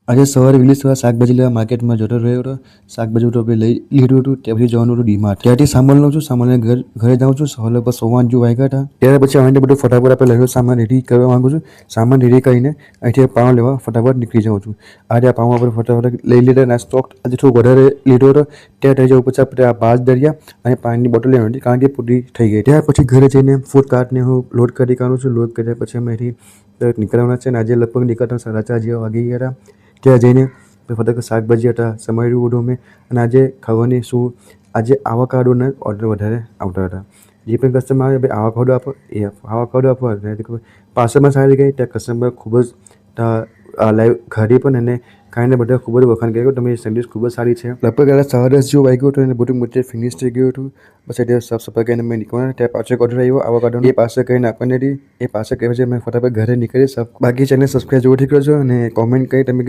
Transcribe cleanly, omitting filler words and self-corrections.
આજે સવારે વહેલી સવારે શાકભાજી લેવા માર્કેટમાં જતો રહ્યો હતો. શાકભાજી તો આપણે લઈ લીધું હતું. ત્યાં પછી જવાનું હતું ડીમાર્ટ. ત્યાંથી સામાન લઉં છું. સામાન ઘરે જાઉં છું. સવારે પર 100 જેવું વાગ્યા હતા. ત્યારે પછી આવીને બધું ફટાફટ આપણે લઈ સામાન રેડી કરવા માંગુ છું. સામાન રેડી કરીને અહીંથી પાઉં લેવા ફટાફટ નીકળી જાઉં છું. આજે આ પાઉં આપણે ફટાફટ લઈ લીધા અને સ્ટોક આજે થોડું વધારે લીધો હતો. ત્યાં થઈ જવું પછી આપણે આ 5 દરિયા અને પાણીની બોટલ લેવાની હતી કારણ કે પૂરી થઈ ગઈ. ત્યાર પછી ઘરે જઈને ફૂડ કાર્ટને હું લોડ કરી કાઢું છું. લોડ કર્યા પછી અમે અહીંથી નીકળવાના છે અને આજે લગભગ નીકળતા 4:30 જેવા વાગી ગયા હતા. ત્યાં જઈને ફટાફટ શાકભાજી હતા સમાર્યું બધું અમે અને આજે ખાવાની શું આજે આવાકાડોના ઓર્ડર વધારે આવતા હતા. જે પણ કસ્ટમર આવે ભાઈ આવાકાડો આપો એ આવાકાડો આપો પાર્સલમાં સારી ગઈ. ત્યાં કસ્ટમર ખૂબ જ લાઈવ ખાધી પણ અને ખાઈને બધા ખૂબ જ વખાણ કર્યું. તમારી સર્વિસ ખૂબ જ સારી છે. લગભગ 10:30 જેવું વાગ્યું હતું અને બધું મોટે ફિનિશ થઈ ગયું હતું. બસ એટલે સાફ સફાઈ કરીને મેં નીકળવાના. ત્યાં પાછળ ઓર્ડર આવ્યો આવાકાડો એ પાસે કરીને આપવાની હતી. એ પાસે કહે છે મેં ફટાફટ ઘરે નીકળી. બાકી ચેનલ સબસ્ક્રાઈબ જરૂરથી કરજો અને કોમેન્ટ કરી તમે